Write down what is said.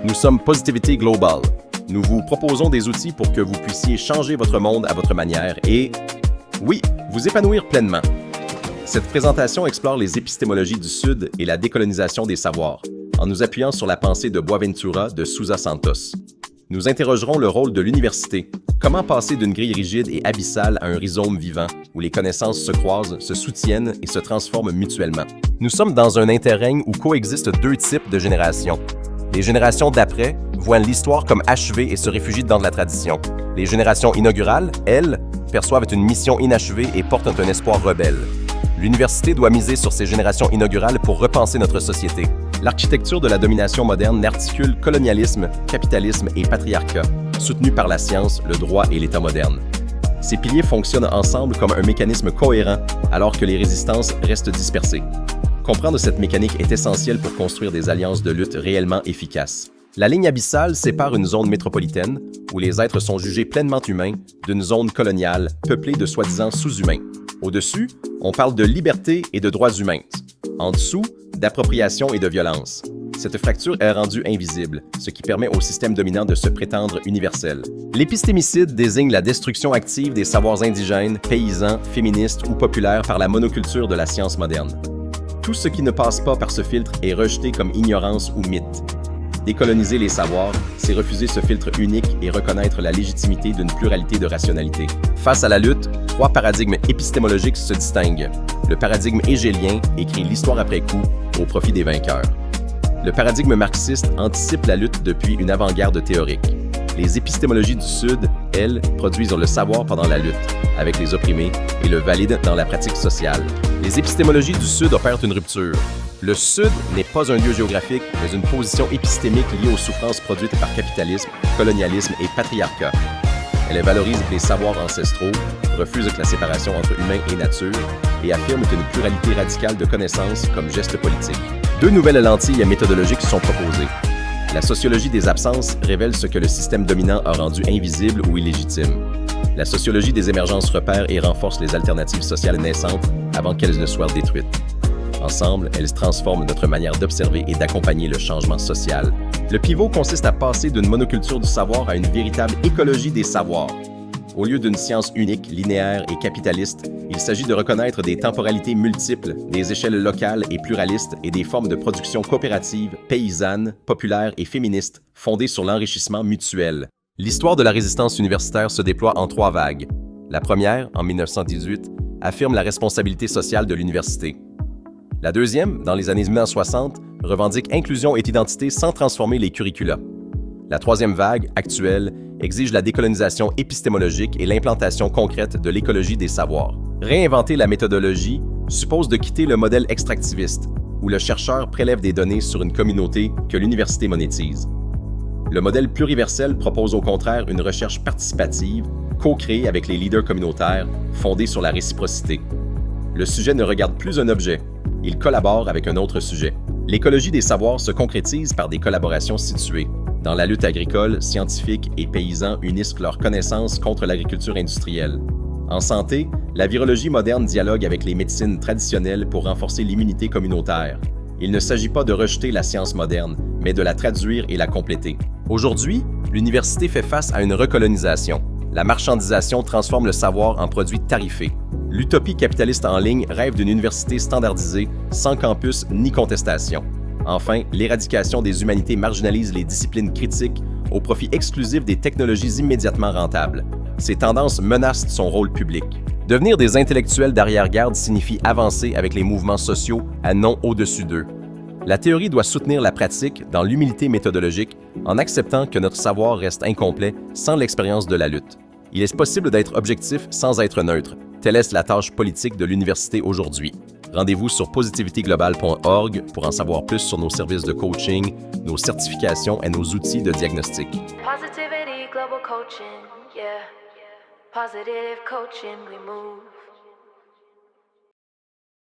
Nous sommes Positivity Global. Nous vous proposons des outils pour que vous puissiez changer votre monde à votre manière et, oui, vous épanouir pleinement. Cette présentation explore les épistémologies du Sud et la décolonisation des savoirs, en nous appuyant sur la pensée de Boaventura de Sousa Santos. Nous interrogerons le rôle de l'université. Comment passer d'une grille rigide et abyssale à un rhizome vivant, où les connaissances se croisent, se soutiennent et se transforment mutuellement. Nous sommes dans un interrègne où coexistent deux types de générations. Les générations d'après voient l'histoire comme achevée et se réfugient dans de la tradition. Les générations inaugurales, elles, perçoivent une mission inachevée et portent un espoir rebelle. L'université doit miser sur ces générations inaugurales pour repenser notre société. L'architecture de la domination moderne articule colonialisme, capitalisme et patriarcat, soutenus par la science, le droit et l'État moderne. Ces piliers fonctionnent ensemble comme un mécanisme cohérent alors que les résistances restent dispersées. Comprendre cette mécanique est essentiel pour construire des alliances de lutte réellement efficaces. La ligne abyssale sépare une zone métropolitaine, où les êtres sont jugés pleinement humains, d'une zone coloniale, peuplée de soi-disant sous-humains. Au-dessus, on parle de liberté et de droits humains. En dessous, d'appropriation et de violence. Cette fracture est rendue invisible, ce qui permet au système dominant de se prétendre universel. L'épistémicide désigne la destruction active des savoirs indigènes, paysans, féministes ou populaires par la monoculture de la science moderne. Tout ce qui ne passe pas par ce filtre est rejeté comme ignorance ou mythe. Décoloniser les savoirs, c'est refuser ce filtre unique et reconnaître la légitimité d'une pluralité de rationalités. Face à la lutte, trois paradigmes épistémologiques se distinguent. Le paradigme hégélien écrit l'histoire après coup au profit des vainqueurs. Le paradigme marxiste anticipe la lutte depuis une avant-garde théorique. Les épistémologies du Sud, elles, produisent le savoir pendant la lutte, avec les opprimés, et le valident dans la pratique sociale. Les épistémologies du Sud opèrent une rupture. Le Sud n'est pas un lieu géographique, mais une position épistémique liée aux souffrances produites par capitalisme, colonialisme et patriarcat. Elle valorise les savoirs ancestraux, refuse la séparation entre humain et nature et affirme qu'une pluralité radicale de connaissances comme geste politique. Deux nouvelles lentilles méthodologiques sont proposées. La sociologie des absences révèle ce que le système dominant a rendu invisible ou illégitime. La sociologie des émergences repère et renforce les alternatives sociales naissantes avant qu'elles ne soient détruites. Ensemble, elles transforment notre manière d'observer et d'accompagner le changement social. Le pivot consiste à passer d'une monoculture du savoir à une véritable écologie des savoirs. Au lieu d'une science unique, linéaire et capitaliste, il s'agit de reconnaître des temporalités multiples, des échelles locales et pluralistes et des formes de production coopérative, paysanne, populaire et féministe, fondées sur l'enrichissement mutuel. L'histoire de la résistance universitaire se déploie en trois vagues. La première, en 1918, affirme la responsabilité sociale de l'université. La deuxième, dans les années 1960, revendique inclusion et identité sans transformer les curricula. La troisième vague, actuelle, exige la décolonisation épistémologique et l'implantation concrète de l'écologie des savoirs. Réinventer la méthodologie suppose de quitter le modèle extractiviste, où le chercheur prélève des données sur une communauté que l'université monétise. Le modèle pluriversel propose au contraire une recherche participative, co-créée avec les leaders communautaires, fondée sur la réciprocité. Le sujet ne regarde plus un objet, il collabore avec un autre sujet. L'écologie des savoirs se concrétise par des collaborations situées. Dans la lutte agricole, scientifiques et paysans unissent leurs connaissances contre l'agriculture industrielle. En santé, la virologie moderne dialogue avec les médecines traditionnelles pour renforcer l'immunité communautaire. Il ne s'agit pas de rejeter la science moderne, mais de la traduire et la compléter. Aujourd'hui, l'université fait face à une recolonisation. La marchandisation transforme le savoir en produit tarifé. L'utopie capitaliste en ligne rêve d'une université standardisée, sans campus ni contestation. Enfin, l'éradication des humanités marginalise les disciplines critiques au profit exclusif des technologies immédiatement rentables. Ces tendances menacent son rôle public. Devenir des intellectuels d'arrière-garde signifie avancer avec les mouvements sociaux à non au-dessus d'eux. La théorie doit soutenir la pratique dans l'humilité méthodologique en acceptant que notre savoir reste incomplet sans l'expérience de la lutte. Il est possible d'être objectif sans être neutre. Telle est la tâche politique de l'université aujourd'hui. Rendez-vous sur positivityglobal.org pour en savoir plus sur nos services de coaching, nos certifications et nos outils de diagnostic. Positivity Global Coaching, yeah. Positive coaching, we move.